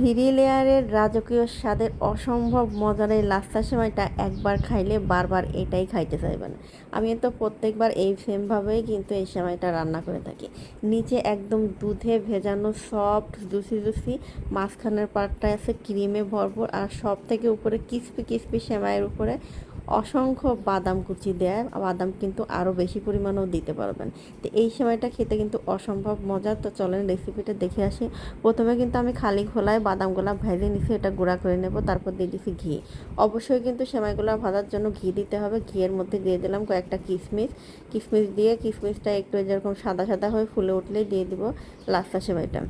Three লেয়ারের রাজকীয় স্বাদের অসম্ভব মজার এই লাচ্ছা সেমাইটা একবার খাইলে বারবার এটাই খাইতে চাইবেন। আমি তো প্রত্যেকবার এই সেমভাবেই কিন্তু এই সেমাইটা রান্না করে থাকি। নিচে একদম দুধে ভেজানো সফট জুসি জুসি, মাঝখানের পার্টটা আছে ক্রিমে ভরপুর, আর সব থেকে উপরে ক্রিস্পি ক্রিস্পি সেমাইয়ের উপরে অসংখ্য বাদাম কুচি দেয়। বাদাম কিন্তু আরও বেশি পরিমাণেও দিতে পারবেন। তো এই সেমাইটা খেতে কিন্তু অসম্ভব মজার। তো চলেন রেসিপিটা দেখে আসি। প্রথমে কিন্তু আমি খালি খোলায় বাদামগুলো ভেজে নিছি, এটা গুঁড়া করে নেব। তারপর দিয়ে দিছি ঘি। অবশ্যই কিন্তু সেমাইগুলো ভাজার জন্য ঘি দিতে হবে। ঘিয়ের মধ্যে দিয়ে দিলাম কয়েকটা কিশমিশ। কিশমিশ দিয়ে কিশমিশটা একটু যেরকম সাদা সাদা হয়ে ফুলে উঠলেই দিয়ে দিব লাচ্ছা সেমাইটা।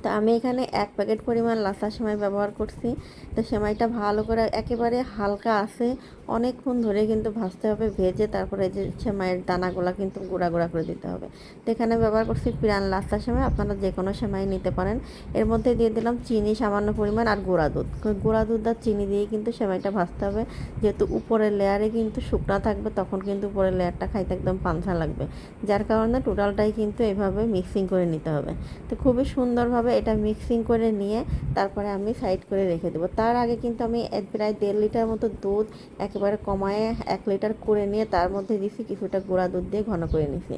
তো আমি এখানে 1 প্যাকেট পরিমাণ লাচ্ছা সেমাই ব্যবহার করছি। তো সেমাইটা ভালো করে একেবারে হালকা আছে অনেকক্ষণ ধরে কিন্তু ভাজতে হবে। ভেজে তারপরে যে সেমাইয়ের দানাগুলো কিন্তু গুঁড়া গুঁড়া করে দিতে হবে। তো এখানে ব্যবহার করছি পিরান লাচ্ছা সেমাই, আপনারা যে কোনো সেমাই নিতে পারেন। এর মধ্যে দিয়ে দিলাম চিনি সামান্য পরিমাণ আর গুঁড়া দুধ। গুঁড়া দুধ আর চিনি দিয়ে কিন্তু সেমাইটা ভাজতে হবে। যেহেতু উপরের লেয়ারে কিন্তু শুকনা থাকবে, তখন কিন্তু উপরের লেয়ারটা খাইতে একদম পাঞ্ছা লাগবে। যার কারণে টোটালটাই কিন্তু এভাবে মিক্সিং করে নিতে হবে। তো খুবই সুন্দরভাবে এটা মিক্সিং করে নিয়ে তারপরে আমি সাইড করে রেখে দেবো। তার আগে কিন্তু আমি প্রায় 1.5 লিটার মতো দুধ একেবারে কমায় 1 লিটার করে নিয়ে তার মধ্যে দিছি কিছুটা গুঁড়া দুধ দিয়ে ঘন করে নিছি।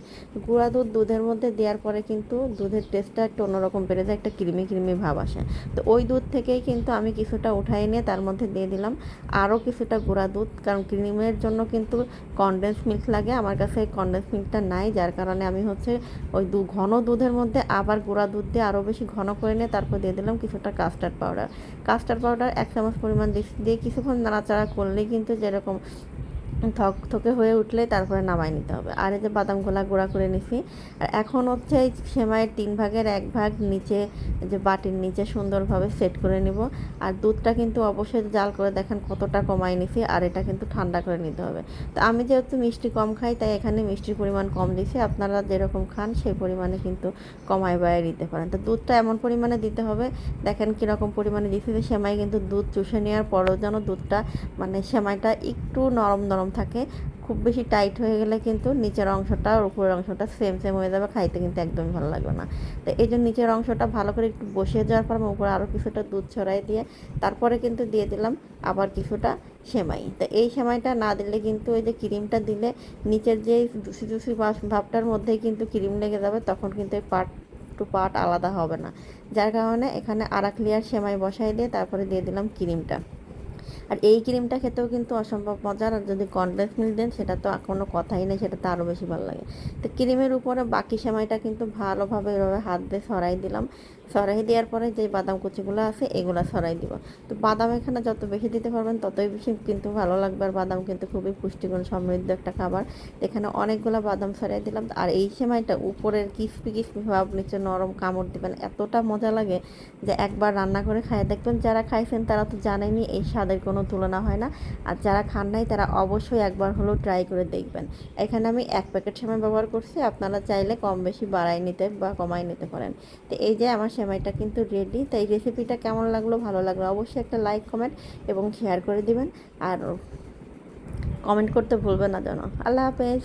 গুঁড়া দুধ দুধের মধ্যে দেওয়ার পরে কিন্তু দুধের টেস্টটা একটু অন্যরকম বেড়ে যায়, একটা ক্রিমি ক্রিমি ভাব আসে। তো ওই দুধ থেকেই কিন্তু আমি কিছুটা উঠাই নিয়ে তার মধ্যে দিয়ে দিলাম আরও কিছুটা গুঁড়া দুধ, কারণ ক্রিমের জন্য কিন্তু কনডেন্স মিল্ক লাগে। আমার কাছে কনডেন্স মিল্কটা নাই, যার কারণে আমি হচ্ছে ওই ঘন দুধের মধ্যে আবার গুঁড়া দুধ দিয়ে আরও বেশি ঘন করে নিয়ে তারপর দিয়ে দিলাম কিছুটা কাস্টার্ড পাউডার। কাস্টার্ড পাউডার 1 চামচ পরিমাণ দিয়ে কিছুক্ষণ নাড়াচাড়া করলেই কিন্তু যেরকম থকথকে হয়ে উঠলে তারপরে নামাই নিতে হবে। আর এই যে বাদামগুলা গুঁড়া করে নিছি। আর এখন হচ্ছে এই সেমাইয়ের 3 ভাগের 1 ভাগ নিচে, যে বাটির নিচে সুন্দরভাবে সেট করে নিব। আর দুধটা কিন্তু অবশ্যই জাল করে দেখেন কতটা কমাই নিছি, আর এটা কিন্তু ঠান্ডা করে নিতে হবে। তো আমি যেহেতু মিষ্টি কম খাই, তাই এখানে মিষ্টির পরিমাণ কম দিছি। আপনারা যেরকম খান সেই পরিমাণে কিন্তু কমায় বাড়িয়ে দিতে পারেন। তো দুধটা এমন পরিমাণে দিতে হবে, দেখেন কীরকম পরিমাণে দিছি যে সেমাই কিন্তু দুধ চুষে নেওয়ার পরেও যেন দুধটা মানে সেমাইটা একটু নরম নরম থাকে। খুব বেশি টাইট হয়ে গেলে কিন্তু নিচের অংশটা আর উপরের অংশটা সেম সেম হয়ে যাবে, খাইতে কিন্তু একদমই ভালো লাগবে না। তো এই জন্য নিচের অংশটা ভালো করে একটু বসিয়ে যাওয়ার পর আমি উপরে আরও কিছুটা দুধ ছড়াই দিয়ে তারপরে কিন্তু দিয়ে দিলাম আবার কিছুটা সেমাই। তো এই সেমাইটা না দিলে কিন্তু ওই যে ক্রিমটা দিলে নিচের যে জুসি জুসি ভাবটার মধ্যেই কিন্তু ক্রিম লেগে যাবে, তখন কিন্তু এই পার্ট টু পার্ট আলাদা হবে না। যার কারণে এখানে আর এক লেয়ার সেমাই বসাই দিয়ে তারপরে দিয়ে দিলাম ক্রিমটা। আর এই ক্রিমটা খেতেও কিন্তু অসম্ভব মজার। আর যদি কনডেন্স মিল্ক দেন সেটা তো কোনো কথাই নেই, সেটা তো আরও বেশি ভালো লাগে। তো ক্রিমের উপরে বাকি সেমাইটা কিন্তু ভালোভাবে এভাবে হাত দিয়ে ছড়াই দিলাম। ছড়াই দেওয়ার পরে যে বাদাম কুচিগুলো আছে এগুলো ছড়াই দিব। তো বাদাম এখানে যত বেশি দিতে পারবেন ততই বেশি কিন্তু ভালো লাগবে। আর বাদাম কিন্তু খুবই পুষ্টিগুণ সমৃদ্ধ একটা খাবার। এখানে অনেকগুলো বাদাম ছড়াই দিলাম। আর এই সেমাইটা উপরের কিসপি কিসপি ভাব, নিচে নরম, কামড় দিবেন, এতটা মজা লাগে যে একবার রান্না করে খাইয়ে দেখবেন। যারা খাইছেন তারা তো জানেনই এই স্বাদের কোনো তুলনা হয় না। আর যারা খান নাই তারা অবশ্যই একবার হলেও ট্রাই করে দেখবেন। এখানে আমি 1 প্যাকেট সেমাই ব্যবহার করছি, আপনারা চাইলে কম বেশি বাড়াই নিতে বা কমাই নিতে পারেন। তো এই যে আমার সেমাইটা কিন্তু রেডি। তো এই রেসিপিটা কেমন লাগলো, ভালো লাগলো অবশ্যই একটা লাইক কমেন্ট এবং শেয়ার করে দিবেন। আর কমেন্ট করতে ভুলবেন না যেন। আল্লাহ হাফেজ।